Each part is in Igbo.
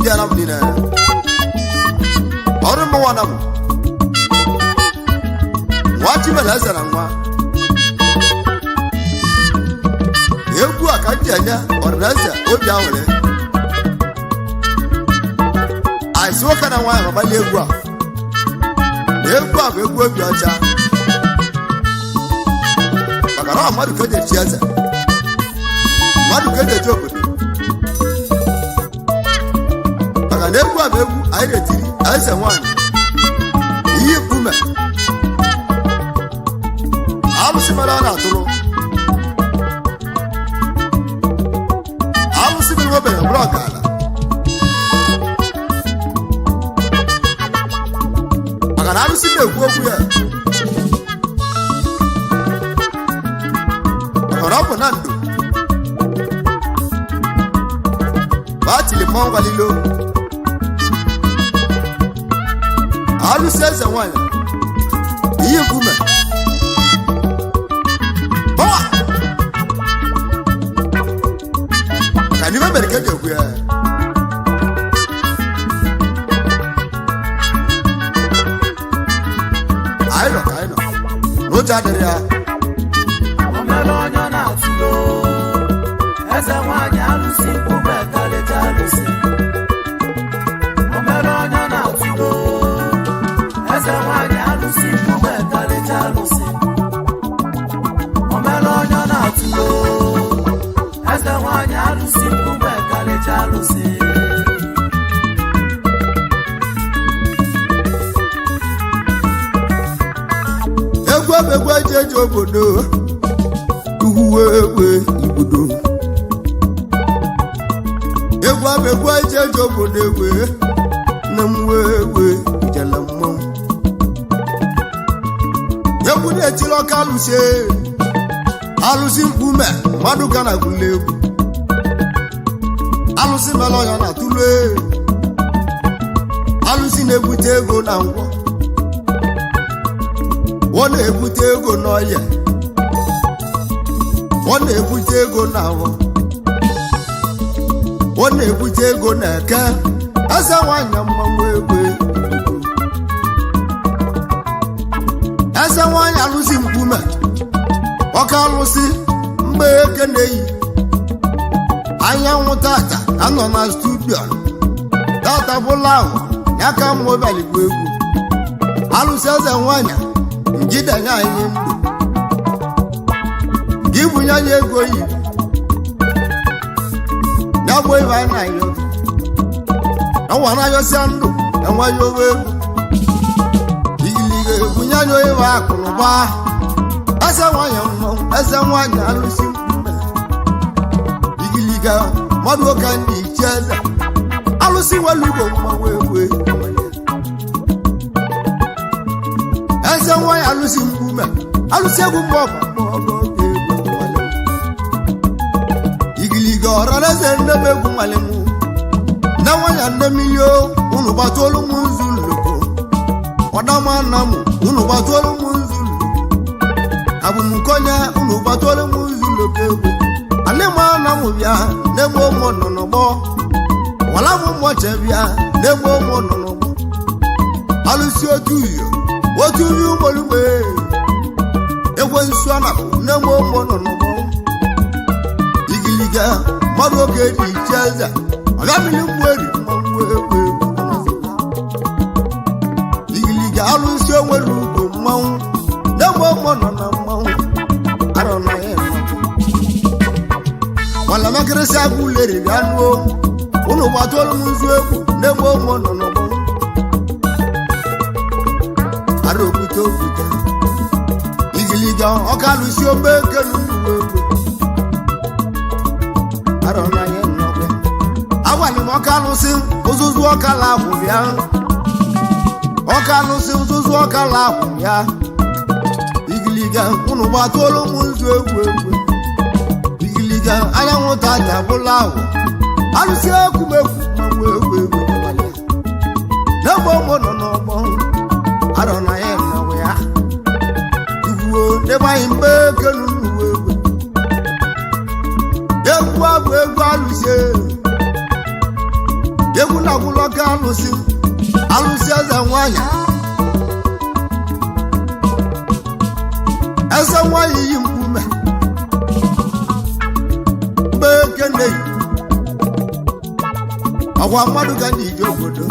dia na bdina ọrụ mụ wana mụ wachi bela zara nwa egwu a ka ndị anya ọdịnaza obi awere aịsị ụka na nwaanyị ọgbali egwu a bụ egwu obi ọcha maka na mmadụ ka eji eze mmadụ ka eji obodo maka na egwu a bụ egwu anyị retiri eze nwaanyị iyi mkpume alụsị mere ọ na-atụrụ alụsị mere nwebeghị bụrụ ọgala maka na alụsị na-ekwu okwu ya maka na ọ bụ na ndụ batili mmọnwụ gbalilo alụsị eze nwanyị iyi nkume bọwa ka n'ime mere ka eji ekwu ya anyị nọ ka anyị nọ n'oche adịrị ya omere onye na-atụlo eze nwanyị alụsị nkume karịcha alụsị omere onye na-atụlo eze nwanyị alụsị nkume karịcha alụsị omere onye na-atụlo eze nwanyị alụsị nkume karịcha alụsị egwu egwu eji obodo uwe egwe igbodo egwu eji obodo egwe na mwe egwe jela mmanwụ egwu na-etiri ọka alụsị mkpume mmadụ ka na-agụla egwu alụsị mere ọnya na tụlụ alụsị na-ebute ego na ngwọ ọ na-ebute ego n'ọhịa ọ na-ebute ego n'ahụ ọ na-ebute ego n'eke eze nwanyị mmanwụ egwe eze nwanyị alụsị mkpume ọka alụsị mgbe eke na-eyi anyanwụ tata anọ na studio tata bụla ahụ ya ka mmụbaligbo egwu alụsị eze nwanyị njidenya anyị ndụ gị bunye anyị ego yi ya bụ ibe anyị na-ayọ enwa na-ayọsịa ndụ enweghị owe egwu igiliga ebunye anyị ibe akụrụgba eze nwanyị mmanwụ eze nwanyị alụsị mkpume igiliga mmadụ ụka ndị iche eze alụsị welugo mmanwụ egwu eze nwanyị alụsị mkpume alụsị egwu mgbe ọgụ igiliga ọrara eze ndebe egwu nwale mụ nne nwanyị nne milio unu gbatụolu m nzu loko ọdama nna m unu gbatụolu m nzu loko abụmkonye unu gbatụolu m nzu loko egwu alịma nna m bịa n'egbe ụmụ nọ n'ọgbọ wala m mmọche bịa n'egbe ụmụ nọ n'ọgbọ alụsị otu uyi ụgbọlugbe egwe nsu anakụ n'egbe ụmụ nọ n'ọgbọ igiliga mmadụ oge dị iche eze ọgamili mgberi mmanwụ egwu igiliga alụsị onwere ugo mmanwụ n'egbe ụmụ nọ na mmanwụ arọ na ya wala makịrịsị agwụ leri bịa nuo unu gbatụrụ m nzu egwu n'egbe ụmụ nọ n'ọgbọ ara okwute igiliga ọka alụsị ome kenu uwe egwu arọ na ya nnọkwa agwalị m ọka alụsị ụzụzụ ọka la akwụ bịa ọka alụsị ụzụzụ ọka la akwụ bịa igiliga unu gbatụrụ m nzu egwu igiliga anyanwụ tata bụla ahụ alụsị ekwumekwu mmanwụ egwu n'egbe ụmụ nọ n'ọgbọ arọ na ya nnọkwa ya igwuo n'ebe anyị mgbe kenu uwe egwu abụ egwu alụsị egwu na-agwụlọ ka alụsị eze nwanyị eze nwanyị yi mkpume mgbe ekene ọgwa mmadụ ga na ije obodo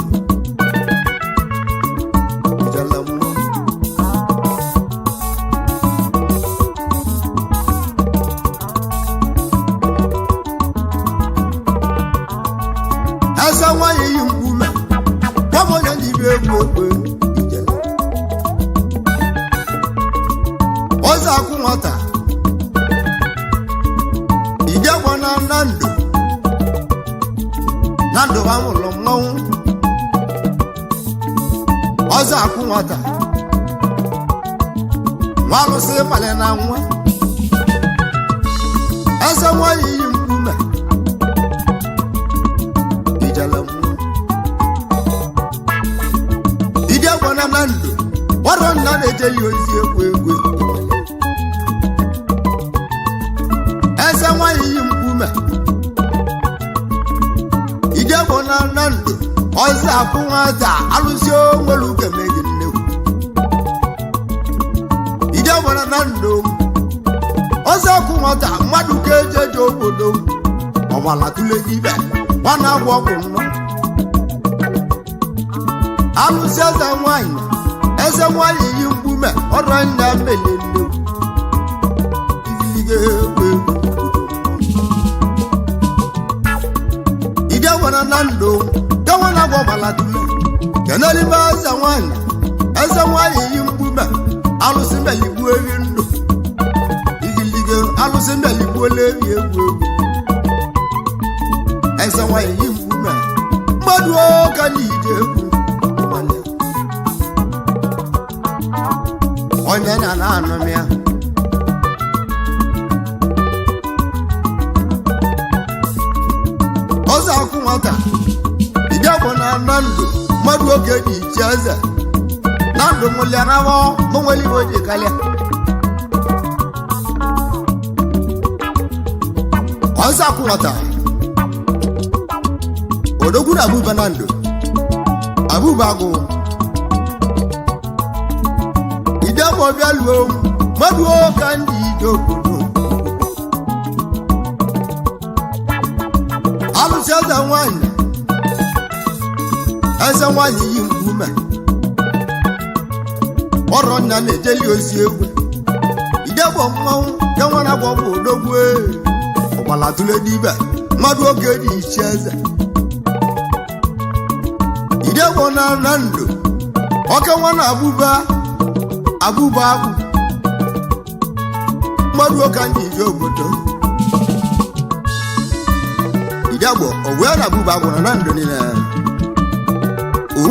eze nwanyị yi mkpume onye ndị ibe egwu okwe ijele ọzọ akwụ nwata idegwa na ndụ ha mụrụ mmanwụ ọzọ akwụ nwata nwa alụsị ịbalị na nwa eze nwanyị yi mkpume ijele mmụọ idegwa na ndụ ọrụ nna na-eje ya ozi egwu eze nwanyị yi mkpume idegwa na ndụ ọzọ akwụ nwata alụsị onwere uke meghị nnekwu idegwa na ndụ ọzọ akwụ nwata mmadụ ka ejeje obodo ọgbala tụle ibe nwana agwọ ọgwụ nnọ alụsị eze nwanyị yi mkpume ọrụ anya mmeli nnekwu igilige egwu idegwara na ndụ dewe na agwọ ọgbala tụle kenelibe eze nwanyị yi mkpume alụsị meligbu eri ndụ igilige alụsị meligbuola ebi egwu eze nwanyị yi mkpume mmadụ ka na ije egwu onye na-anụ m ya ọzọ akwụ nwata idegbo na ndụ mmadụ oge dị iche eze na ndụ mụliarawa onwere iwe ji kalịa ọzọ akwụ nwata odogwu na abụba na ndụ abụba agụ idegbo bịa luo mmadụ ka ndị ije obodo alụsị eze nwanyị yi mkpume ọrụ nna na-ejeli ozi egwu idegbo mmanwụ ke nwere agwọ bụ odogwu ọgbala tụle n'ibe mmadụ oge dị iche eze idegbo na ndụ oke nwa na abụba agwụ mmadụ oke ndị ije obodo idegbo ọgwụ ya na abụba agwụ na ndụ niile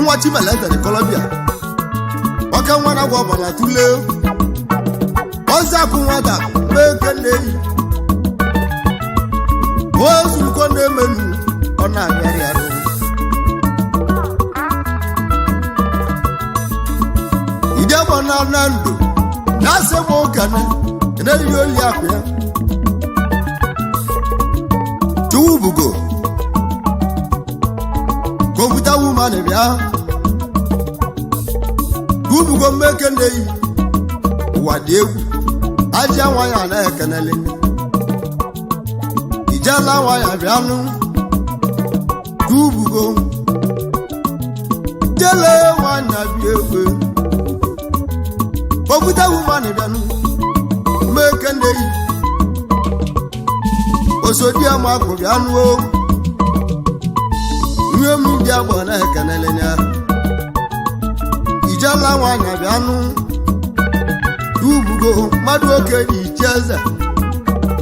nwa chimeleze dị Colombia oke nwa na agwọ ọgbala tụle ọzọ akwụ nwata eke na-eyi ozuko na-emenu ọ na-abịarị arụ idegbo na ndụ na-asị m ụkana na-eriri oli akụ ya Chuwubugo kọmputa woman bịa Chuwubugo mmeke na-eyi ụwa dị egwu aja nwanyị anaghị ekenele ijela nwanyị abịanụ Chuwubugo jele nwanyị abịa egwu kọmputa woman bịanụ mmeke na-eyi osodiama akụ bịanụ nye m ndị agbọ na-ekenele ya ijela nwanyị abịanụ Chuwubugo mmadụ oke dị iche eze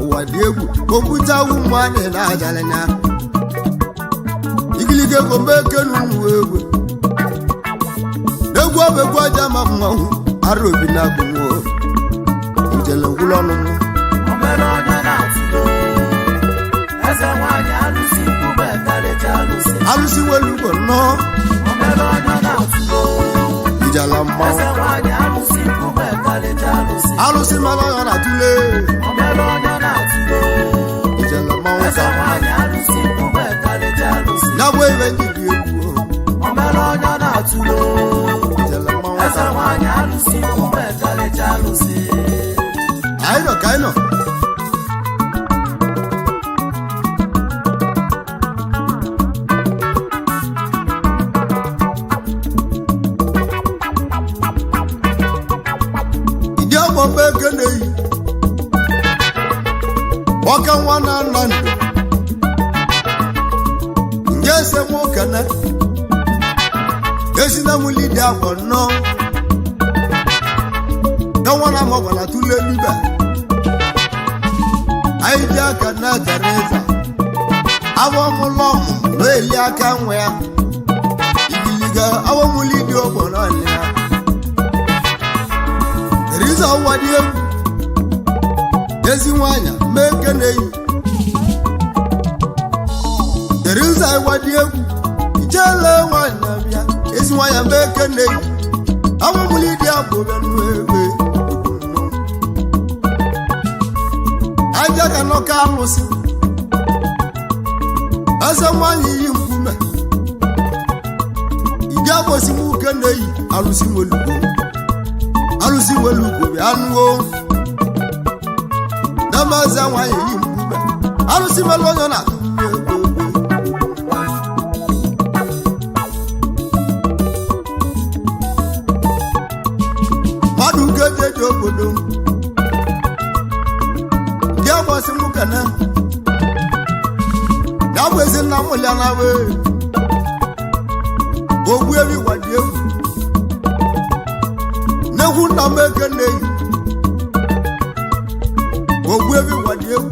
ụwa dị egwu kọmputa nwanyị na-ajalịnya igilige kombeke n'ụmụ egwu ọbegwu aja ma mmanwụ ara obi na agbụnwo ijele gwụlọ ọnụ alụsị welugbo nnọọ ijala mmanwụ alụsị mara ya na tụle ijala mmanwụ ka ya bụ ebe ndị bi mere onye na-atụlo eze nwanyị alụsị mgbe karịcha alụsị anyị nọ ka anyị nọ ịdị ọgbọ mgbe eke na-eyi nwoke nwa na nna ndụ nje ese nwoke na esina m lidi agwọ nnọọ n'ọnwa na amagwala tụle n'ibe anyị dị aka na Teresa awọmụlọ ọmụmụ na-eli aka nwa ya igiliga awọmụlidi ọgbọ n'ọlị ya Teresa ụwa dị egwu ezi nwanyị mee eke na-eyi Teresa ụwa dị egwu ijele nwanyị na-abịa ezi nwanyị mee eke na-eyi awọmụlidi abụrụ n'egbe aja ka nọka alụsị eze nwanyị yi mkpume iji agbosi nwoke na-eyi alụsị nwelugo bịa anụwo n'ama eze nwanyị yi mkpume alụsị melu onye na-atụ egbe mmadụ nke jeje obodo agbosi nwoke na ya bụ ezi nna mụlya na we ogbu ebi gwadi egwu n'egwu nna m eke na-eyi ogbu ebi gwadi egwu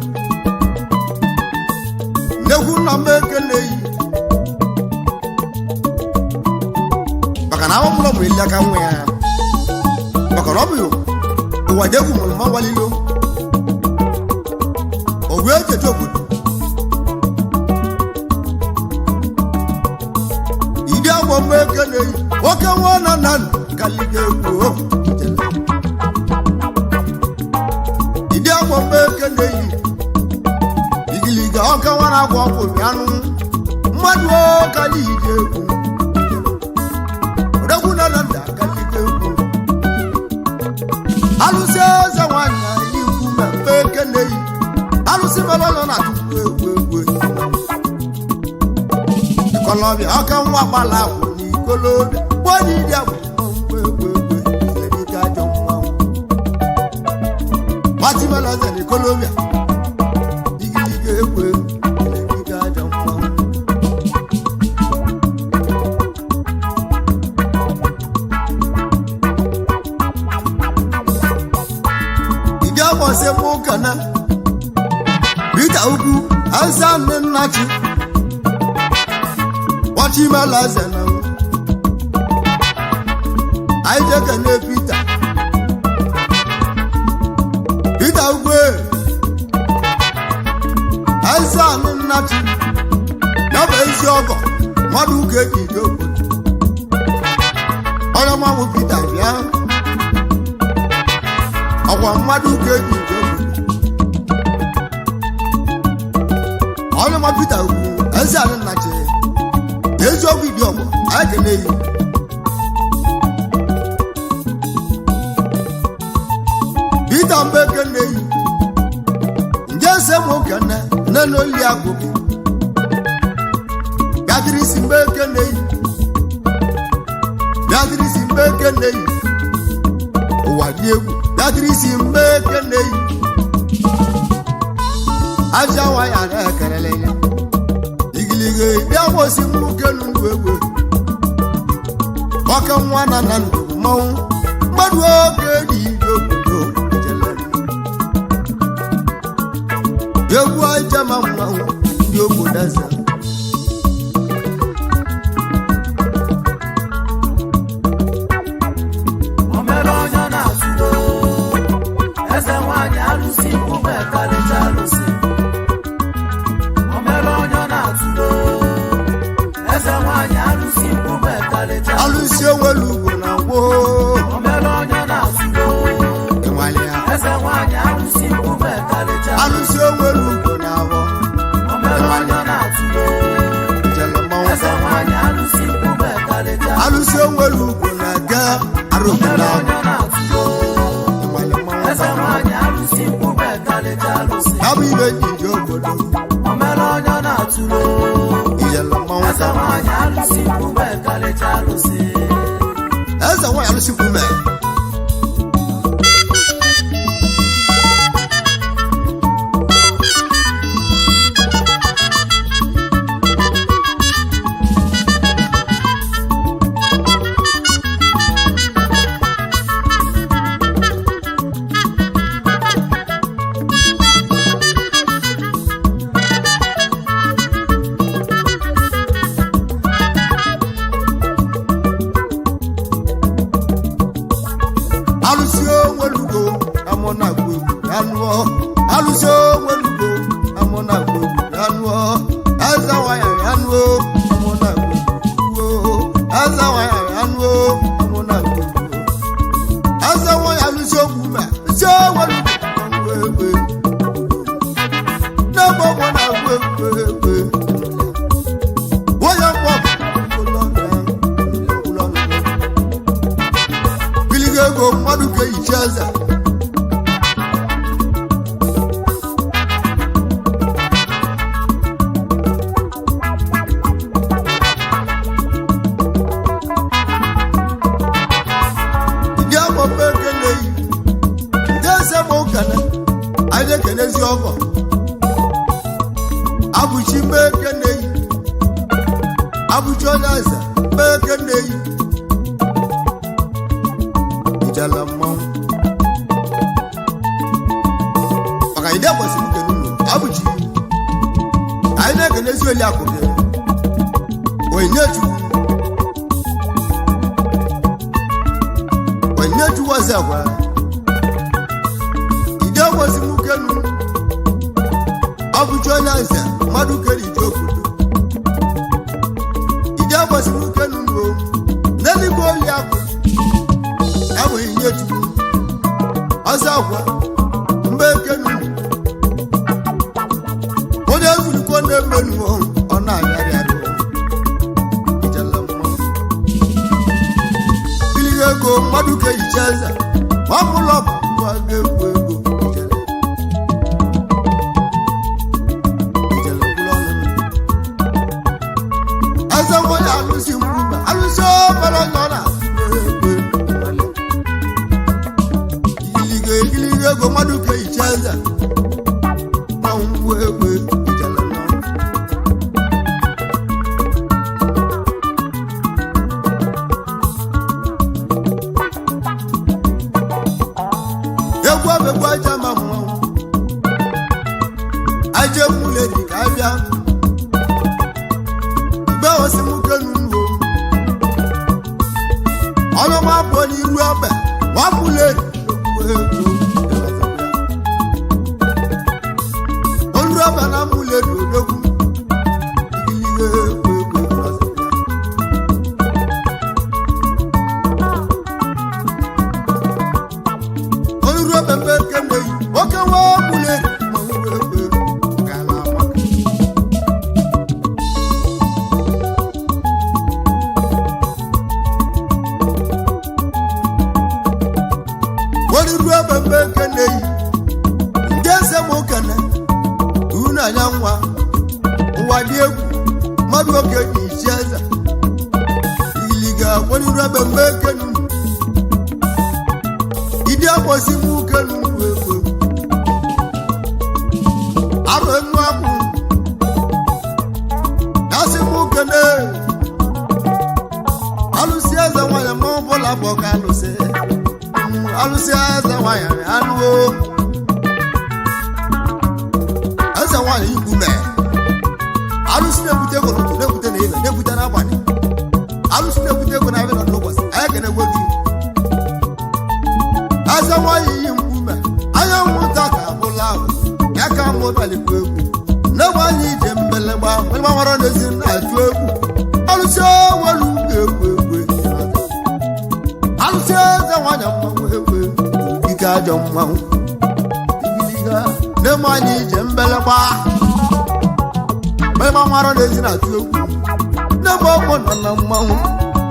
n'egwu nna m eke na-eyi maka na awọmụlọ bụ ili aka nwa ya maka na ọ bụ ụwadi egwu mụrụ ma walilo ogwe ejeje obodo ịdị agwọ mgbe eke na-eyi nwoke nwa na nna kaliga egwu ịdị agwọ mgbe eke na-eyi igiliga ọka nwa na-agwọ ọgwụ bịanụ mmadụ kaliga egwu odegwu na nna kaliga egwu alụsị eze nwanyị yi nkume mgbe eke na-eyi alụsị mere ọnọ na-atụkwu egwu ikolobịa ọka nwa gbala akwụ n'ikolobịa gbọdị ịdị agbụ egwu ike ajọ mmanwụ gbatimelaze n'ikolobịa igiliga egwu ike ajọ mmanwụ ịdị agbọsị mụ ụka na Peter Ugwu asa nne nnachi Wachimalaze na anyị jeke na Peter Ugwu asa nne nnachi ya bụ ezi ọgọ mmadụ ụka ejije obodo onye mmanwụ Peter bịa ọkwa mmadụ ụka ejije obodo onye ma Peter Ugwu ezi anị nnachi eziokwu ịdị ọgbọ anyị kene yi Peter mgbe eke na-eyi nje ese nwoke nne n'oli agụgị bịadịrịsi mgbe eke na-eyi ụwa dị egwu bịadịrịsi mgbe eke na-eyi aja nwanyị a na-ekerele ya igiliga bịa gbosi nwoke n'ugwu egwu ọka nwa na na ndụ mmanwụ mmadụ oge dị ije obodo egwu aja ma mmanwụ ndị obodo eze o mere onye na-atụlo eze nwanyị alụsị mgbe karịcha alụsị o mere onye na-atụlo eze nwanyị alụsị mgbe karịcha alụsị onwere ugwu na gboo o mere onye na-atụlo eze nwanyị alụsị mgbe karịcha alụsị onwere ugwu na abọ o mere onye na-atụlo eze nwanyị alụsị mgbe karịcha nwere ugwu na-aga arụmụna abụ ibe jiji obodo iyela mmanwụ eze nwaanyị alụsị kwume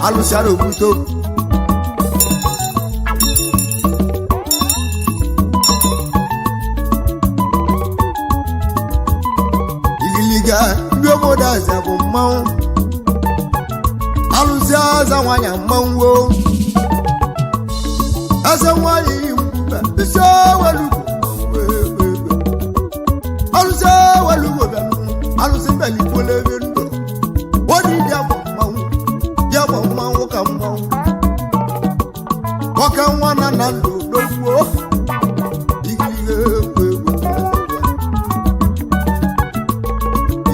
alụsara okwute igiliga ndị obodo aza bụ mmanwụ alụsị aza nwanyị mmanwụ eze nwanyị yi mkpube isi welugo alụsị welugo bịanụ alụsị mbelikwole ebe ndụ odi dị abụ mmanwụ ya bụ mmanwụ ka mmanwụ nwoke nwa na na ndụ dogbuo igiliga egwu egwu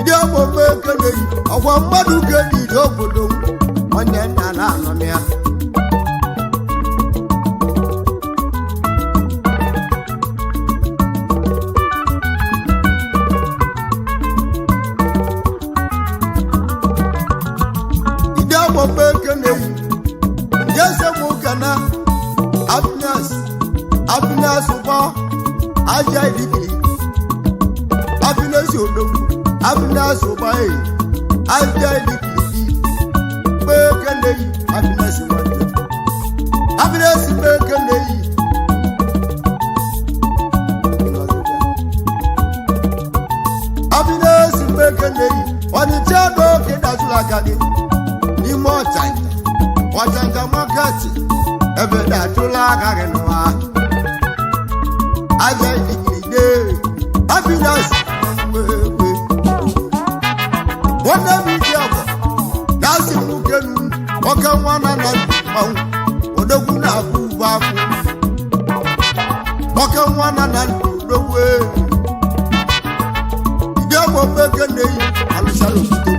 ndị ọgbọgba ekeneghị ọgwa mmadụ kedị ije obodo m onye nna na-anọ ya happiness ụgbọ aja idikiri happiness odogwu happiness ụgbọ aja idikiri mekeneyi happiness nwante happiness mekeneyi happiness mekeneyi ọnịcha n'oge dazụrụ aka gị n'ime ọchanja maketi ebe dazụrụ aka gị n'ụwa aja idikide happiness wewe wona mi diabo dasi mukenu oka nwana na mmanwụ odogwu na abuba afu oka nwana na odogwu diabo mekeneyi alusalo kuto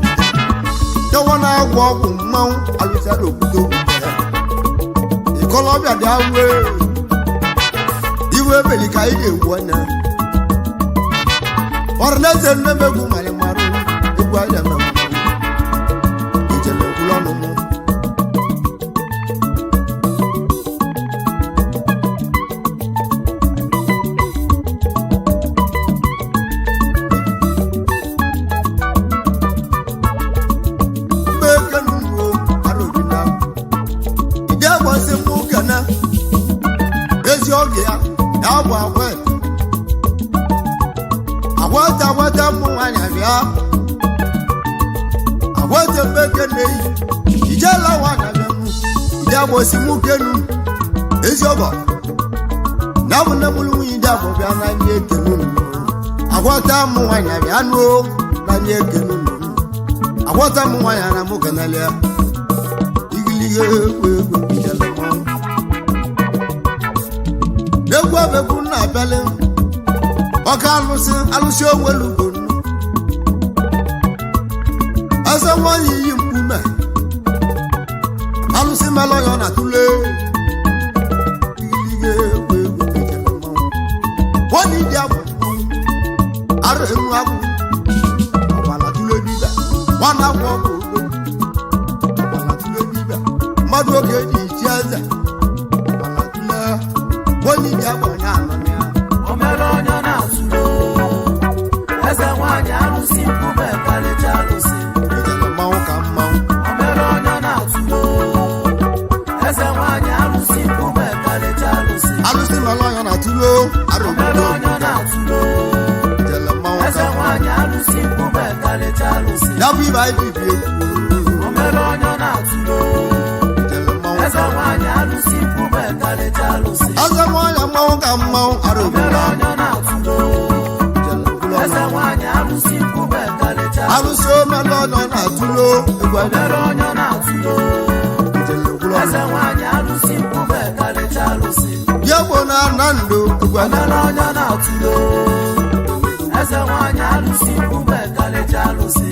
dewona agwo ọgwụ mmanwụ alusalo kuto ikolobia dawe iwe beli ka ide wona orneze nemegu male maru egwa ya na ijele kulonu mu bekanu arobina ide wase mu kana ezi oge ya abụ agwata mmụ nwanyị bịa agwata mbeke na-eyi ijela nwanyị bịa mụ ije agbosi mụ kenu ezi ọgọ na bụ nne mụrụ nwunye ije abụ bịa na nye ekenu agwata mmụ nwanyị bịa nụ na nye ekenu agwata mmụ nwanyị na mụ kenelia igilige egwu ijela mmanwụ egwu abegwu na-abịalị ọka alụsị onwelugo eze nwanyị iyi mkpume alụsị melọya na tụle ilige egwu nwanyị dị abụ arụ enu abụ ọgbala tụle dibịa nwana agwọ ọgwụ ọgbala tụle dibịa mmadụ oge ji ichi eze ọgbala tụle nwanyị dị abụ onye anọ ya omere onye na-atụlo eze nwanyị alụsị mkpume karịcha alụsị ijele mmanwụ ka mmanwụ omere onye na-atụlo eze nwanyị alụsị mkpume karịcha alụsị alụsị melọya na tụlo arụ omere onye na-atụlo ijele mmanwụ eze ka nwanyị alụsị mkpume karịcha alụsị ya bụ ibe anyị bibi egwu omere onye na-atụlo ijele mmanwụ eze nwanyị alụsị mkpume karịcha alụsị eze nwanyị mmanwụ ka mmanwụ arụ omere onye na-atụlo ijele mkpụrụ eze ọnụ nwanyị alụsị mkpume karịcha alụsị omelọya na tụlo egwu anyị omere onye na-atụlo ijele mkpụrụ eze ọnụ nwanyị alụsị mkpume karịcha alụsị ya bụ na ndụ egwu anyị omere onye na-atụlo eze nwanyị alụsị mkpume karịcha alụsị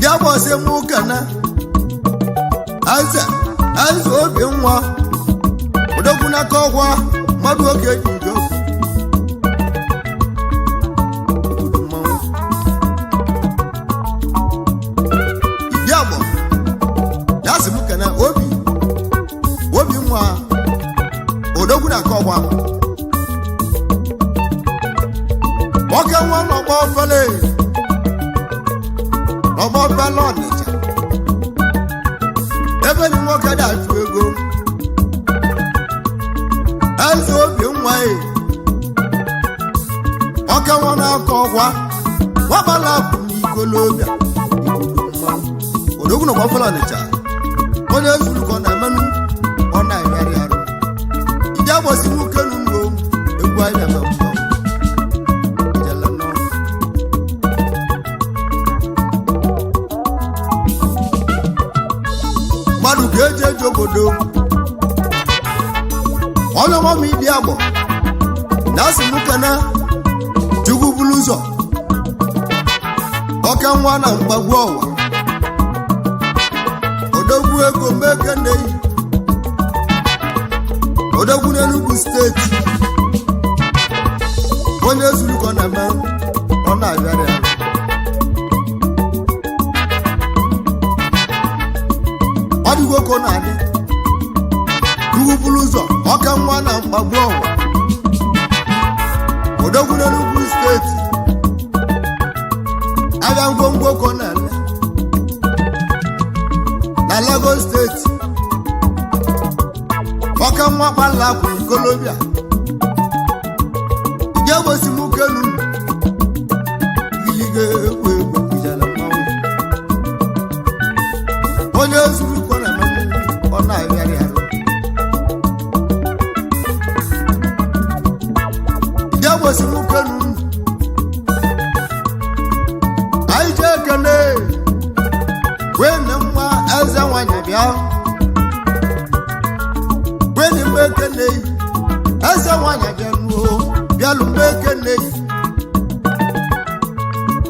ya bụ ọsị mụ kana eze obi nwa odogwu n'aka ọgwa mmadụ oge ji ije obi nwa odogwu na kọgwa nwoke nwa n'ọgbọ fele Ọnịcha ebe ni nwoke da-achụ ego eze obi nwa nwoke nwa na-akọ ọgwa nwabala bụ n'ikolobịa odogwu n'ọgbọ fele Ọnịcha onye ezulukọ na-emenụ ọ na-emeri arụ ije agbosi nwoke n'ugbo egwu anyị eme mbọ mmadụ ga-eji eji obodo onye ọmụmụ ịdị agbọ na-asị nwoke na Chukwu bulu ụzọ oke nwa na mgbagbu ọwa odogwu ego mbeke nneyi odogwu n'Enugu steeti onye ezulukọ na-eme ọ na-abịarị ya ọdịgo ko na-adị Chukwu bulu ụzọ oke nwa na mgbagbu ọwa odogwu n'Enugu steeti abịa ngwongwo ko na-ele na Lagos steeti oke nwa kpala akwụ ikolobịa ije gbosi mukelu ilige egwu ijele mmanwụ onye zuru ko na mmanwụ ọ na-arịarị arụ ije gbosi mukelu anyị jee ekele wee na nwa eze nwanyị bịa weni mbekene eze nwanyị bịa nuo bịalụ mbekene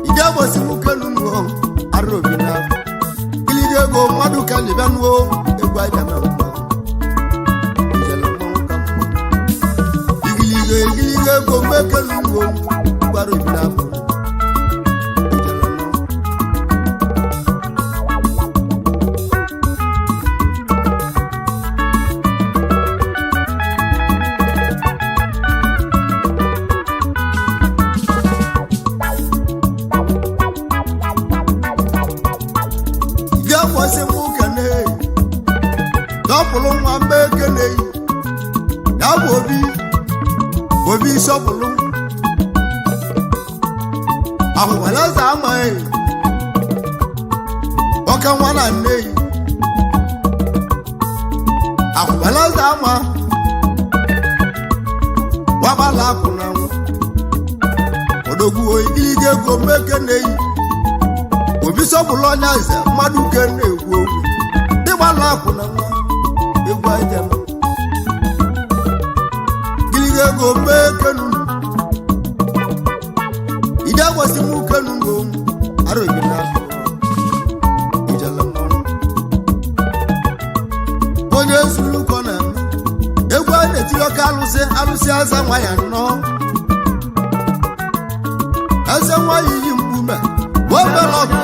ide gbosi mukelu nuo arobi na ilige ego mmadụ ka ndị bịa nuo egwu aja na mma ijele mmanwụ ka mma igilige ego mbekelu nuo gwarobi na mma dọpụlụ nwa mgbe ekene ya bụ obi sọpụlụ ahụweleze amaghị oke nwa na nne ahụweleze ama wabala akụ na nwa odogwu oyigilige ego mgbe ekene obi sọpụlụ onye eze mmadụ ke na-egwu okwu dịgbala akụ na nwa egwu aja gilige ego mee kenu ide agbosi mụ kenu ngo arobi na ijele mmanwụ onye zuru kọ na egwu a na-etiri ọka alụsị eze nwa ya nnọ eze nwa ya iyi mkpume webere ọgụ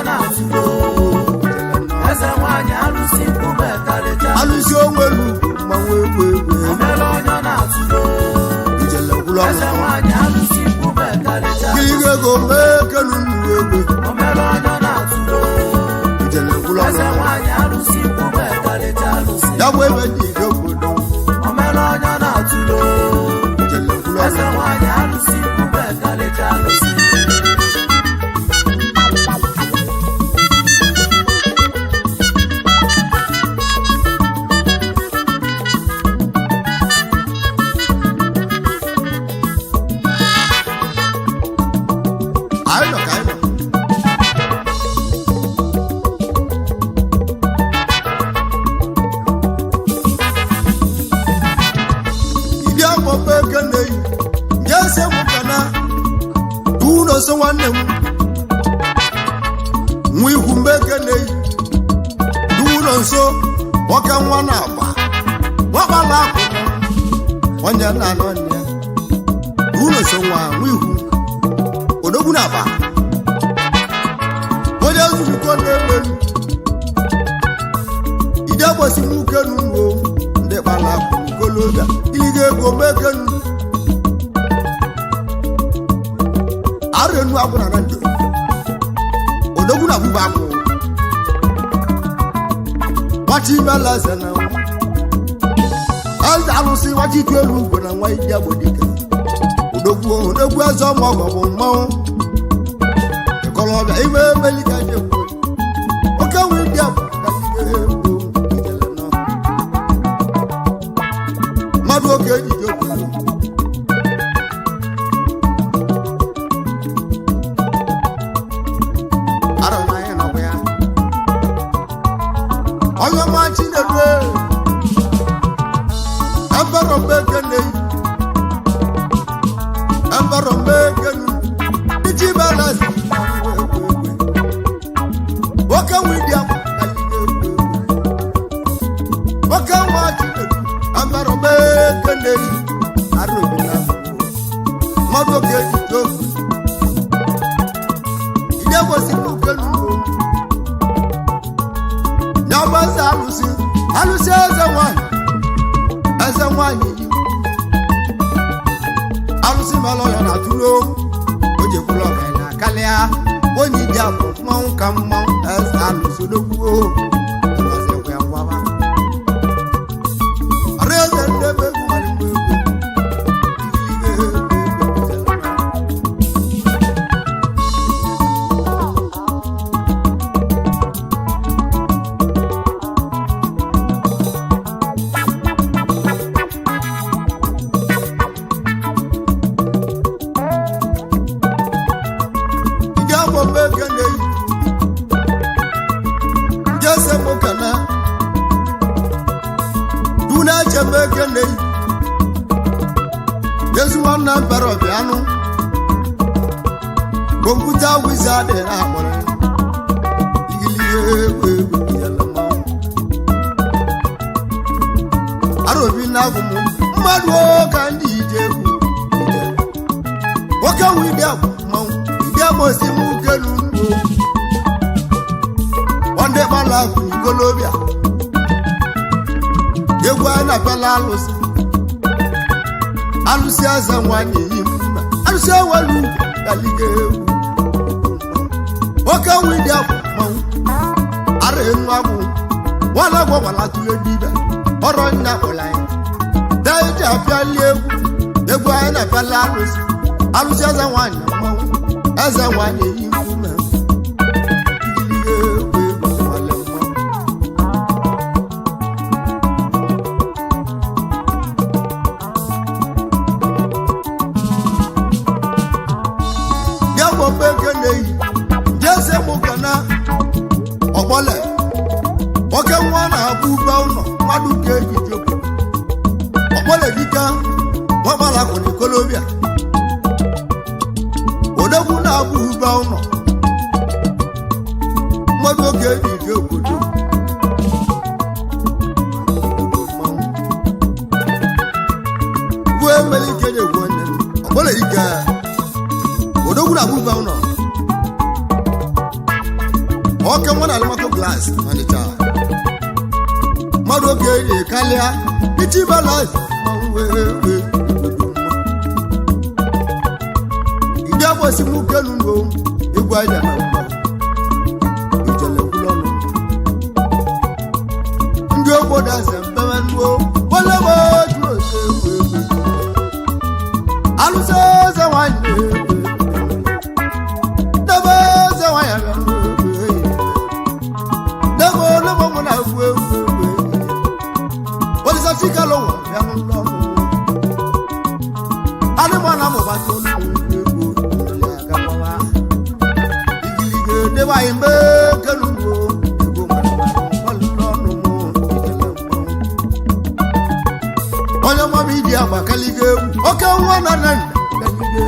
alụsị onwelu mmanwụ egwu ijele gwụlọ gilige ego mee kenu nnu egwu ijele gwụlọ ya bụ ebe dị ige obodo ijele gwụlọ so nwanne m nwa ihu mbekene n'ụlọ nso nwoke nwa na-agba nwakpala akụ onye na-anọ nne n'ụlọ nso nwa ihu odogwu na-agba onye zurukọ n'elu ide bosi mu kenu wo nde bala kologa ilige go mekenu arenu aguna nando odoguna buba ko wati bala sana aldalu si wati twelu gona wai jabo dika odogwu azo mo go mo ekologa ime melika je oka wi dia madu oke ji jo ara na ye no ya oyo ma chi ne do ambaro bekene diji balance oka wi dia oka wa chi ne ambaro bekene arubina madu oke ji jo ile wo si ku kenu nyabaza alusi azawan alusi malo ya na tulo oje kulo kana kalia oni dia mo kam mo alusi dogo ase kwa baba areze ndebe kumalimu na baro bianu computer wizard na akpore igiliye we yalama arobi na gumu mmadu ka ndi ijeku oka wi dia mawu dia mo si mu kelu onde bala ku golobia yegwa na bala alusi alusi azanwani yimma alusi walu kalige oka widia mawu are nwabu wala go wala tule diba oronya olai daija fiale egwu ana bala alusi azanwani mawu azanwani yimma ọ̀pọ̀lẹ̀ ọ̀kẹ́ wọn náà bú bá ọ̀nà mádùn kéèjì jókòó ọ̀pọ̀lẹ̀ kíkà wọ́n bá lakùn ní Colombia òdòkú náà bú bá ọ̀nà mádùn kéèjì jókòó tó bú emeli kéèjì wọ́n ní ọ̀pọ̀lẹ̀ kíkà òdòkú náà bú bá ọ̀nà okay one almaco glass manager madu oge kalia iti balance mawe ide abosi mu kenu no egwu aja na mma ijele kulonu ndi obodo azembe nwo wala wo duro se aluso ze wanye daba ze wanya Fika lo ya lo ale bona mo ba to lu ya ga wa igilige de wa imbe kelu go ego ma ba lo no mo onye mo bi di agba kalige oke nwa na nan kalige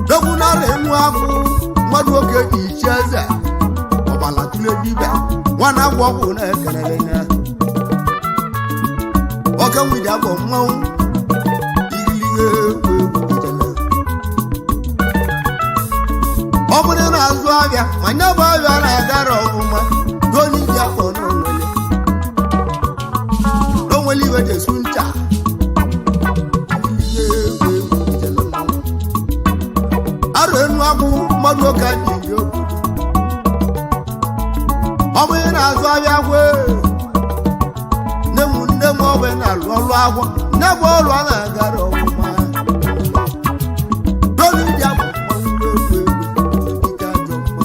dogu na re mu afu madu oke di cheze obala tule bibe wana gwo ko na ekelele na oka widi abo mmawu igilige ijele obere na azu abia manya ba ya na agara ofuma doni di akpo no iwe jesu ncha arụ enu agbụ mmadụ ụka ji dị obodo ọ bụ ị na-azụ ahịa gwe nne m ọ bụ ị na-alụ ọrụ agwọ nne bụ ọrụ a na-agara ọgwụma n'olu ndị abụ mmanwụ egwu ike ajọ mmanwụ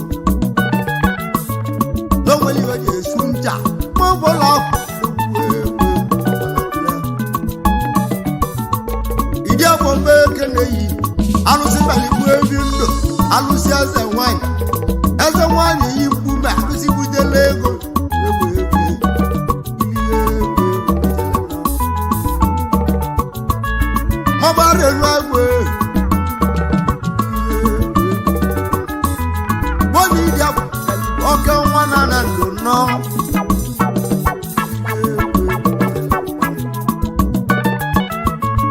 n'onwere iwe jesu ncha ma ọ bụla ịdị afọ mbe eke na-eyi alụsị maligbu ebi ndụ alụsị eze nwanyị yi mkpume alụsị butela ego mabara elu agwe bonye ịdị afọ oke nwa na ndụ nọ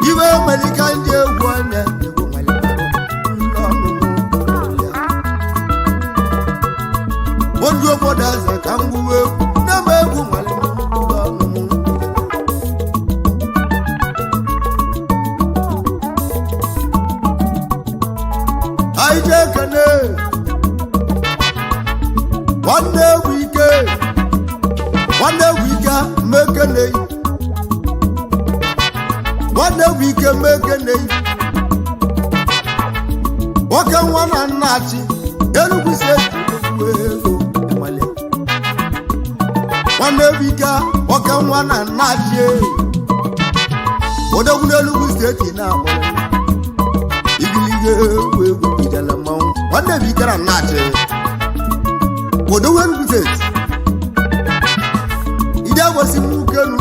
iwe melika ndị egwu anya onye obodo eze ka m gbuwe na-eme egwu anyị ji ekene nwanne egwu ike mmekeneyi nwanne egwu ike mmekeneyi nwoke nwa na nnachi Enugu steeti ego nwanne egwu ike nwoke nwa na nnachi odogwu n'Enugu steeti na-akpọ igilige egwu ijele mmanwụ nwanne egwu ike na nnachi odogwu Enugu steeti ide gosi m ukenu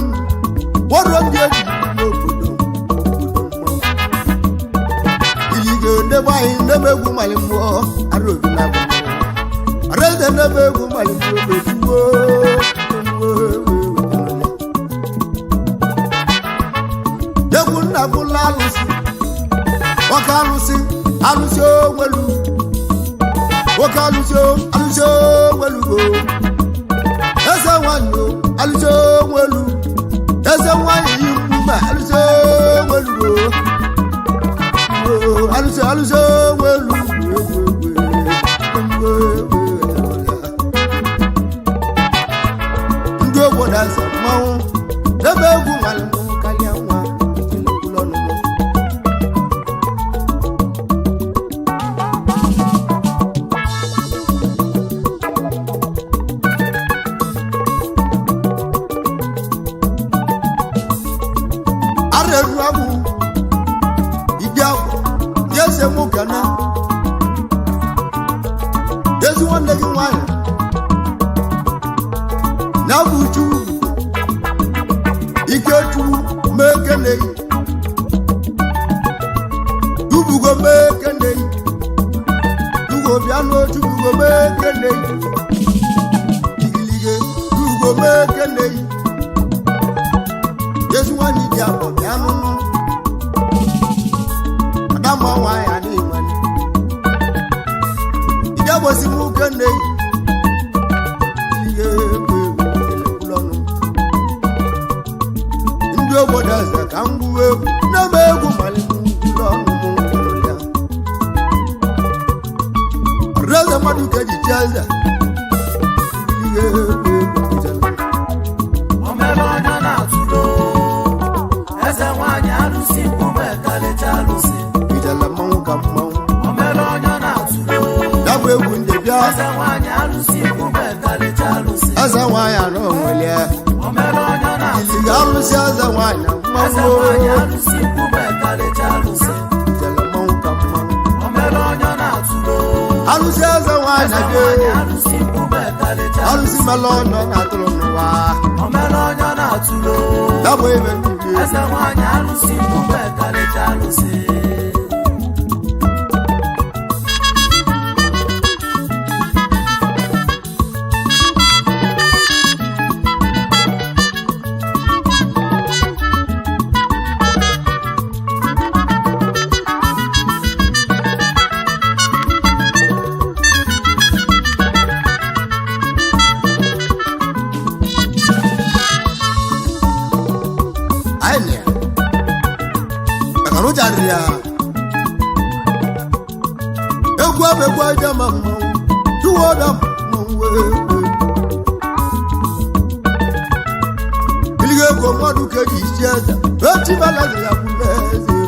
wọrọ ndị egwu n'obodo ilige ndebe anyị ndebe egwu mali mmụọ arụbi na abụ areze ndebe egwu mali mmụọ mejuwo egwu nna bụla alụsị nwoke alụsị onwelu nwoke alụsị onwelugo eze nwanyị alụsị onwelu eze nwanyị yi mkpume alụsị onwelugo alụsị onwelu ndị obodo eze mmanwụ ebe egwu nwale mmanwụ karịa nwa ọnụnụ arịa agwụ ide agwụ eze nwoke na ezi nwanne gị nwanyị na bụ uchu ikechu mekeneyi dubugo mekeneyi dugo bịa n'ochubugo mekeneyi igilige dubugo mekeneyi ezi nwanyị dị abọ bịa n'ụnụ adama nwanyị adịghị nwanyị ide gbosi m ukeneyi ndị obodo eze ka m gbuwe egwu na-eme egwu malite ụlọ ọnụ m ya ọrụeze mmadụ ka eji chi eze ihe egwu omere onye na-atụlo eze nwanyị alụsị mkpume karịcha alụsị ijele mmanwụ ka mmanwụ omere onye na-atụlo ya bụ egwu ndị bịa eze nwanyị alụsị mkpume karịcha alụsị eze nwanyị anọ onwelie omere onye na-atụlo iliga alụsị eze nwanyị eze mmanwụ nwanyị alụsị mkpume karịcha alụsị ijele mmanwụ ka mmanwụ omere onye na-atụlo alụsị eze nwanyị eze dị nwanyị alụsị mkpume karịcha alụsị mele ọnọ na-atụrụ n'ụwa omere onye na-atụlo ya bụ ebe ndị eze nwanyị alụsị mkpume karịcha alụsị aria egwu abegwu aja ma mmanwụ tuwoda mmanwụ ilige ego mmadụ ka eji isi eze etibalazi ya bụla eze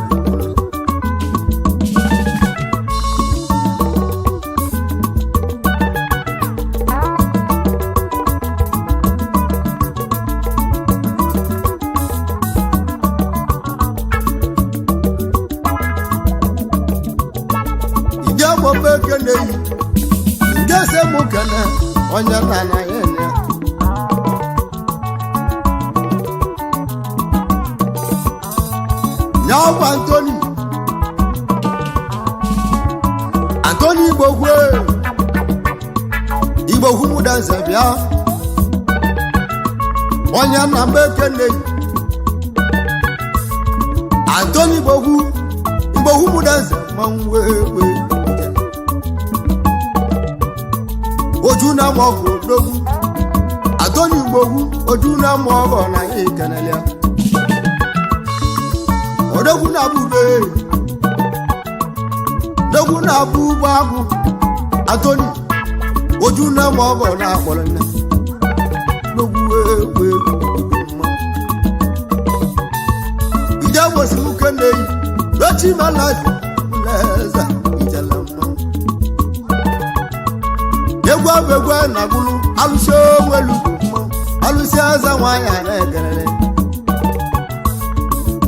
onye nana yene nyawa Anthony Igbohu mudanze bia onye na mbekene Anthony Igbohu mudanze manwewe ojuna mogo dogu Anthony Igbohu ojuna mogo na ikenelia odogu na bube dogu na bubagu Anthony ojuna mogo na akpolona dogu we ida wosu kenei dochi malazi leza ijalama egwa na gulu aluso welu alusi aza nwanya na egerere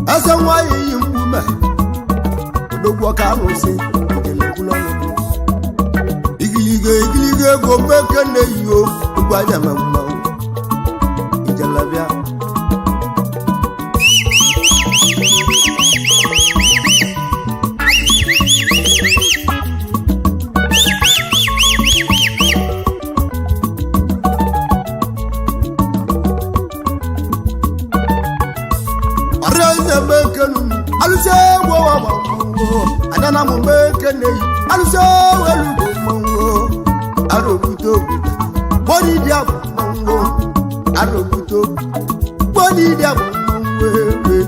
asa nwanya yi mbume odogwo ka alusi elegulu igilige go meke ne yo egwa jama mma ijalabia Adana mo mekene aluso welu mongo arobuto body dia mongo arobuto body dia mongo we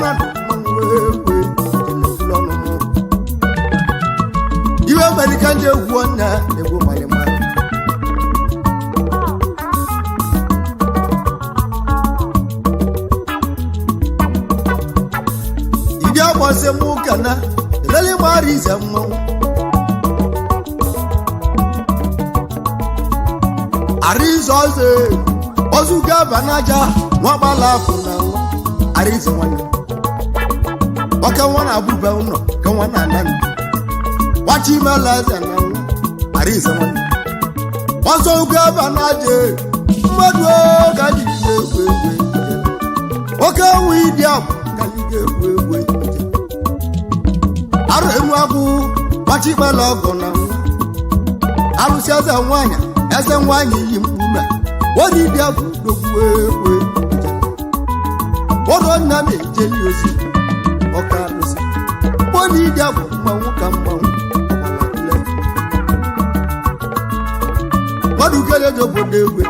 na mongo we lono you American je wona ego male male se mukana lele mari zammo arizoze ozuga banaja nwabala kuna arizo wana waka wana abuba uno ka wana nan wachi malaza nan arizo wana ozuga banaje mmadụ gaji egwe waka widia gaji egwe arụ enu agụ machi gbala ọgọ na arụsị eze nwanyị yi mkpume wodi dị agụ dogbu egwe wọrọ nna na-ejeli ozi ọka arụsị wodi dị agụ mmanwụ ka mmanwụ mmadụ kele dị obodo egwe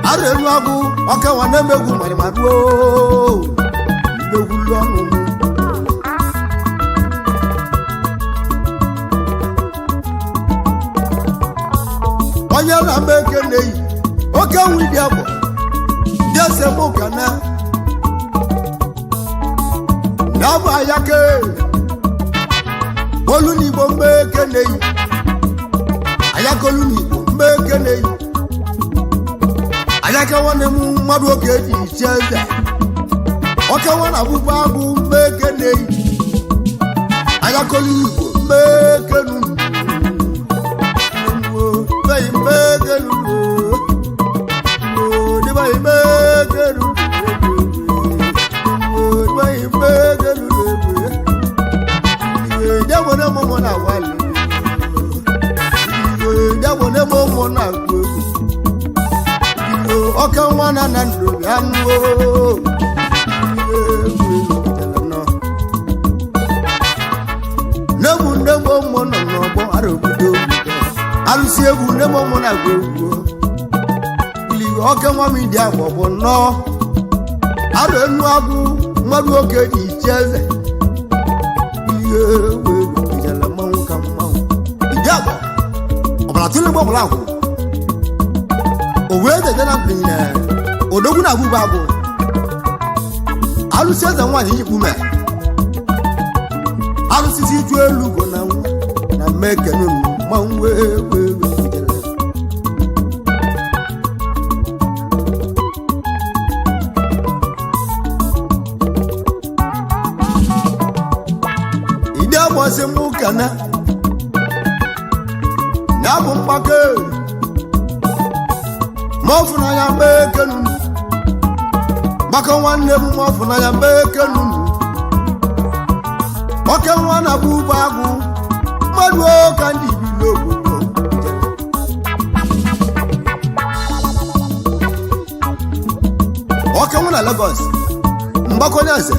arụ enu agụ ọka nwa na-emegwu marimaruo onye na mbeke nei oke nwidi abo dese mukana naba yake olu ni bo mbeke nei ayakolu ni bo mbeke nei ayaka wane mu madu oke di cheza oke wana buba bu mbeke nei ayakolu ni bo mbeke nu Oka wana na ndo yanwo Nebu nebo mona nobo arobudo Alusi ebu nebo mona gwego oke nwa m dị agwọ bụ nnọọ arụ enu agwụ mmadụ oke dị iche eze ihe wee ijele mmanwụ ka mmanwụ ide agwọ ọbara tụrụ igbo ọbụla agwụ o wee dede na mpinyere odogwu na agwụgwọ agwụ alụsị eze nwaanyị ikpume alụsịsị ịjụ elu bụ na nwa na mmekenu mmanwụ wee ijele si mụ kana na bụ mgbake ma ọfụ na ya mgbe ekenu gbaka nwanne m ma ọfụ na ya mgbe ekenu oke nwa na bụ ugbo agwụ mmadụ ka ndị ibili obodo oke nwa na Lagos mgbakonye ase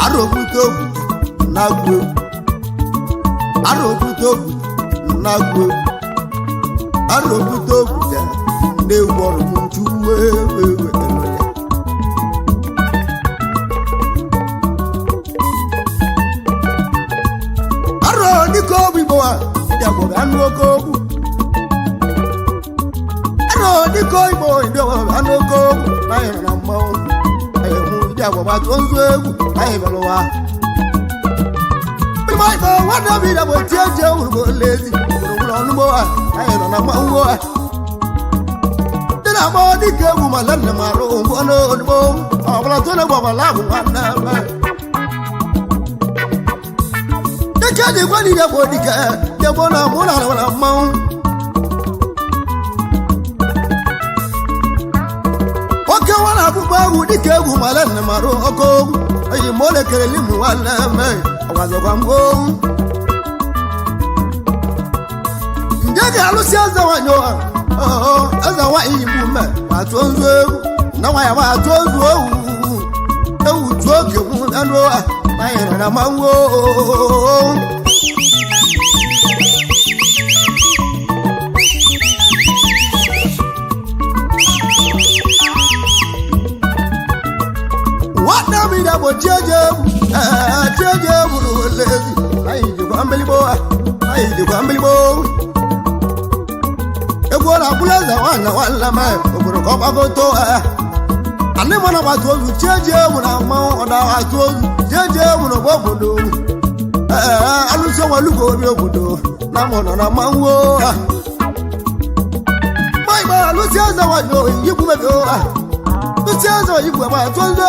arụbute ogwu na-agwụ egwu arụbute ogwu na-agwụ egwu arụbute ogwu ya na-egwu ọrụ m nju wee arụ dịka ogwu igbo a ndị agbọrọ anụ oke ogwu arụ dịka igbo ndị agbọrọ anụ oke ogwu anyị na mmanwụ ndị agbọrọ atụ nzu egwu anyị bịara ụwa ịgba nwanne obi na bụ tie ji ewuru lezi gburugburu ọnụgbo ha anyị nọ na mmanwụ ha ndị na-agba dịka egwu ma nne m arụ ngwa n'odigbo ọbụla tụ na-egwu ọbala ahụ nwanne dịka dị gwa n'ihe bụ dịka dịgbo na mụ na alawara mmanwụ oke nwa na-abụkwa egwu dịka egwu ma nne m arụ ọkụ ogwu oyi ma ole kelele m nwanne mme ọgwazọkwa mgbo nje ga-alụsị eze nwanyị eze nwanyị igbu mme ma tụọ nzu egwu na nwanyị ma atụ ozu ewu tụọ oge nwu anụ ha anyị nọ na mmanwụ bụ chieje bụrụ lezi anyị jikwa mbiligbo egwu na akwụla eze nwanne nwanne m obodo ka ọ gbagoto anị mana gbata ozu chieje bụ na mmanwụ ọdawa atụ ozu chieje bụ na ọgba obodo alụsị ọnwalugo obi obodo na mụnọ na mmanwụ maịgba alụsị eze nwanyị oyigbu mebe lụsị eze oyigbu ebe atụ ozu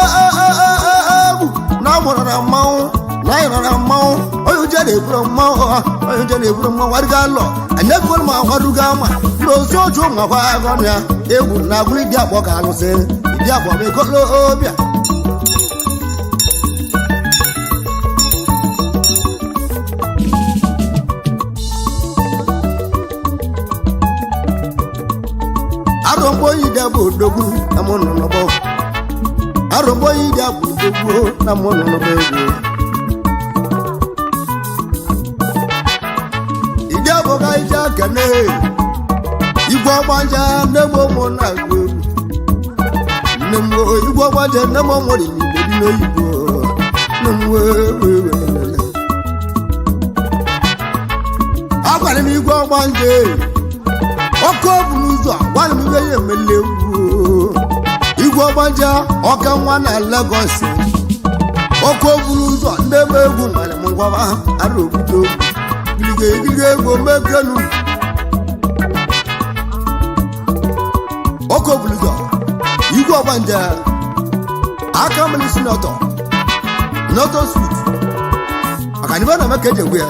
egwu na mụrụ na mmanwụ na anyị nọ na mmanwụ onye uche na-eburu mmanwụ warịga alọ anyegoro m agwarugo ama na ozu oju nwakwa agọnụ ya egwu na agwụrụ ịdị akpọ ka alụsị ịdị akpọ ma ekolo obia arụmgbo ide bụ odogwu na mụ nọ n'ọgbọ arụmgbo ide bụ odogwu na mụ nọ n'ọgbọ egwu ide bụ ka ije akene igwe ọgbanja nne m ụmụ na-agụ egwu nne m igwe ọgbanja nne m ụmụ dị n'igbo dị n'oyibo nne m agwara m igwe ọgbanja ọkụ bụ n'ụzọ gwara m ibe ya emele egwu igwe ọgbanja ọka nwa na Lagos ọkụ bụ n'ụzọ ndị ebe egwu nwere m ngwaba ara obodo gịrịga egwu mekenu ọkụ bụ n'ụzọ igwe ọgbanja aka mmiri si n'ọtọ sut maka n'ibe na meka eji egwu ya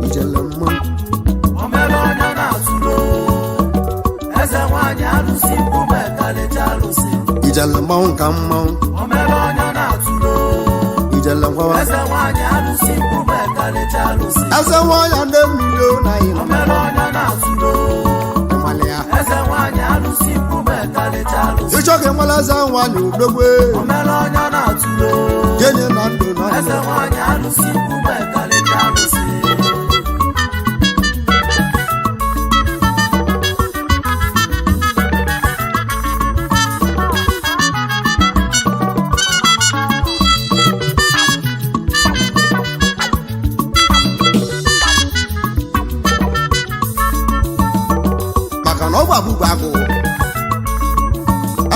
ijele mmanwụ ijele mmanwụ ka mmanwụ ijele ngwawa eze nwanyị ndị mmiri na ihe ịchọ ka enwela eze nwanyị udogbe jenye na ndụ na na ọgba bụgba agụ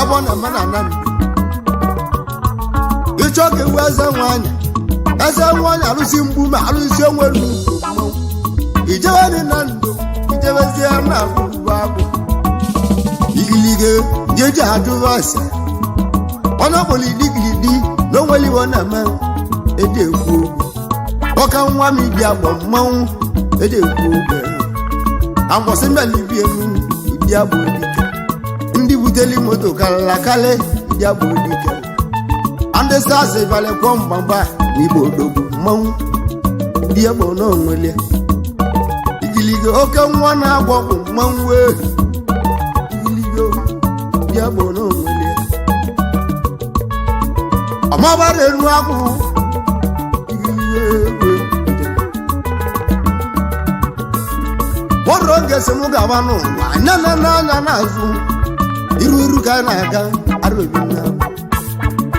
ebe ọ na-eme na Nando ịchọ ka ewu eze nwanyị alụsi mgbu ma alụsi onwere mmanwụ ijewe dị na Nando ijewezie na bụgba agụ igilige ndị eji ajụwa ase onye ọbụla idigiridi na onwere iwe na-eme eji ekwu okwu ọka nwa m ibi agbọ mmanwụ eji ekwu okwu agbọsị mmelibi emu idi agbọ dike ndị buteli moto kalakale idi agbọ dike ndị sasị balekwa mgbagba n'igbo odogwu mmanwụ ndị agbọ n'onwele igilige oke nwa na-agbọ bụ mmanwụ wee igilige ndị agbọ n'onwele ọmabara enu akwụ ọrụ oge si m gaba n'ụwa anya n'anya n'azụ iru ka anyị na-aga arụbi na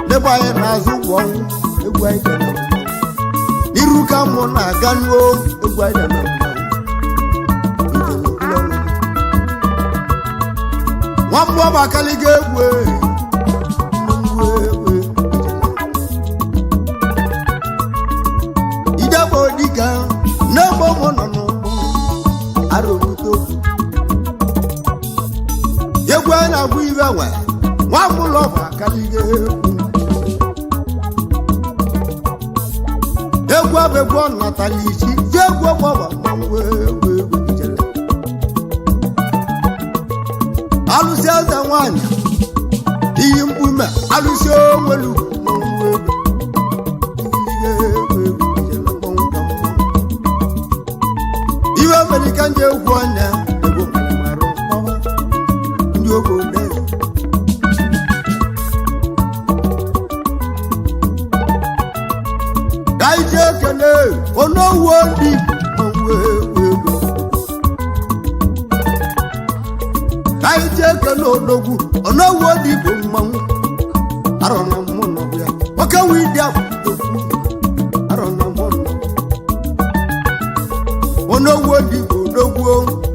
n'ebe anyị na-azụ ụgwọ ọnwụ egwu anyị gara iru ka mụ na-aga n'o egwu anyị gara nwa mmụọ bakaliga egwu idegbo dịka n'egbo mụ nọ n'ụgbọ arụbụta okwu egwu a na-agwụ iwe nwe nwa mụlọ bụ akaliga egwu abegwu ọ natala isi ji egwu ọgbọgba mmanwụ egwu ijele alụsị eze nwanyị iyi mkpume alụsị onwelu mmanwụ iwe amerika ndị egwu ọnya egwu marụ ndị obodo daije ekene onowu ndị mmanwụ egwu daije ekene odogwu onowu ndị bụ mmanwụ arọ na mmụ nọbụ ya oke wu ịdị akwụkwọ arọ na mmụ nọ onowu ndị bụ odogwu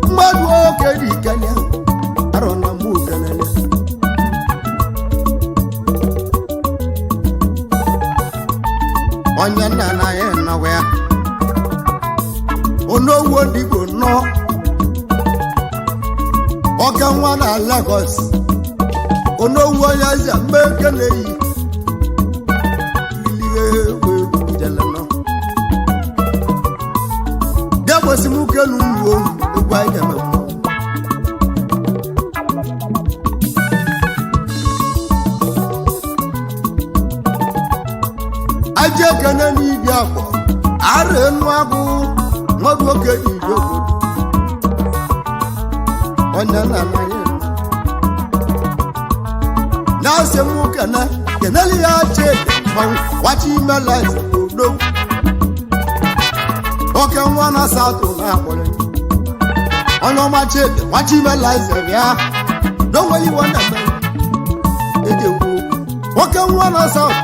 mmadụ oke dị ikele arọ na mmụ kelele onye nna na ya nọwa ya onowu ndị bụ nọ ọka nwa na Lagos onowu onye eze mgbe ekele yi ilie egwu jele nọ degbosi m kelu uwe egwu anyị ga-eme aja ekene n'ibi akpọ ara enu agụ mmadụ oke iji obodo onye na-anaghị na-asị m keneli ya che wachi imela odo oke nwa na satụ na-akpọrọ onye ọma chede wachi imela ya n'onweghị iwe na-eme eji ekwu oke nwa na satụ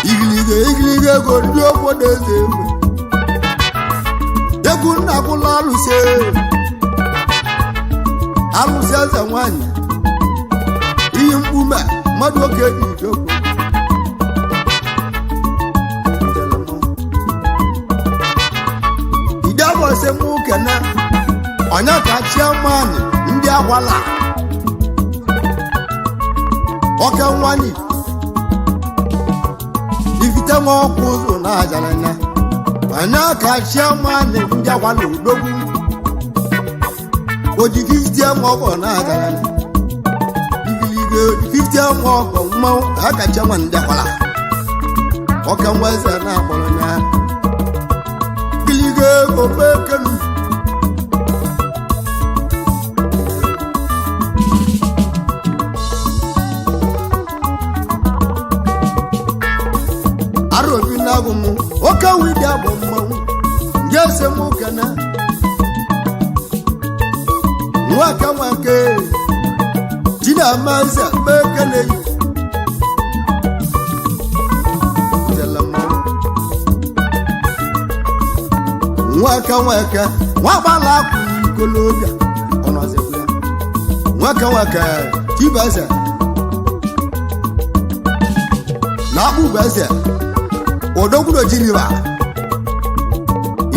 igilige ego ndị obodo eze egwu egwu nna bụla alụsị eze nwanyị iyi mkpume mmadụ oke dị ijoko idebọsị m kene onye ka chiamanị ndị agwala oke nwanyị ifite nwa ọkụ ụzọ na ajaranya onye ka chiamanị ndị agwala odogwu oji 50 ọgọ na agaranya igilige 50 ọgọ mmanwụ akacha nwa ndị agwala ọka nwa eze na-akpọrọ ya igilige ego mekenu arobi na-agụ m oke widi abụ mmanwụ nje ese m kene nwake Chinamaza mekele nwaka nwa gbala akwụrụ ikolobịa ọnọzikwa ya nwoke nwoke Chibeze na Akpụbeze odogwu na Jiniva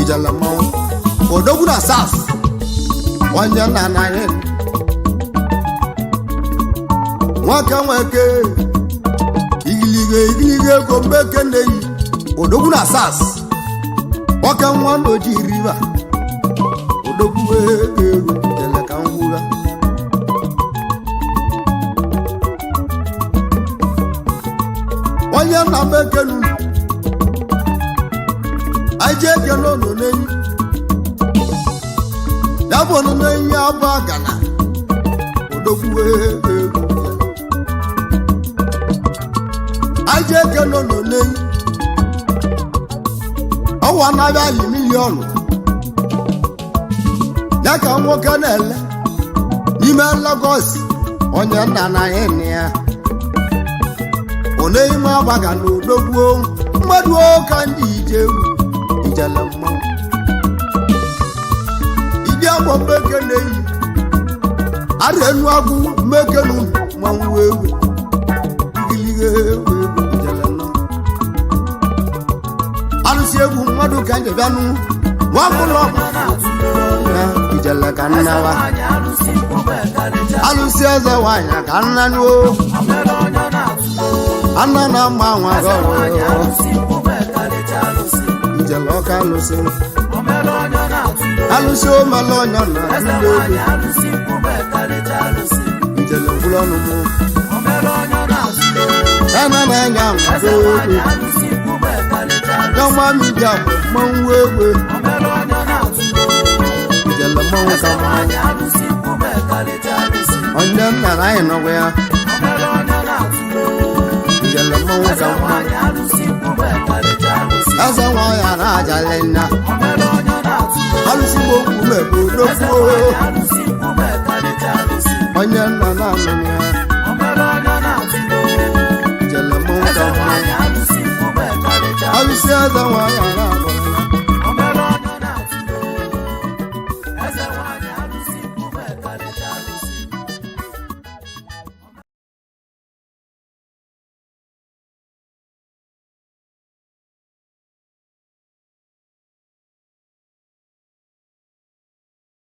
ijele mmanwụ odogwu na Sas onye nna anaghị nwoke nwoke igilige ego mbeke na-eyi odogwu na Sas nwoke nwa na Ojiriva odogwu ego jele ka ngwụra onye nna m ekenu aje ekele ọnụ n'enyi ya bụ ọnụ n'enyi abụ agana odogwu ego aje ekele ọnụ n'enyi ọwa na-abịa yi miliọnụ ya ka nwoke na-ele n'ime Lagos onye nna na ịnị ya one ime agbaga na odogwu mmadụ ka ndị ije egwu ijele mmanwụ ịdị agbọ mmeke na-eyi arịa enu agwụ mmeke na mmanwụ egwu igilige egwu ijele nọ arụsị egwu mmadụ ka njebịanụ nwabụlọ ya ijele ka nnawa alụsị eze nwanyị ka nnanụ anna na mma nwa gọrọ ijele ọka alụsị alụsị omele ọnya na ndị oge ijele ngwụrụ ọnụ mụ ena na-enye amado oge n'ọma midia bụ mmanwụ egwe ijele mmanwụ ka mmanwụ onye nna na anyị nọgwa ya ijele mmanwụ ka mmanwụ eze nwa ya na-ajali nna alụsị bụ okwu mebe odogwu onye nna na-anụ ya ijele mmanwụ ka mmanwụ alụsị eze nwa ya na-abụ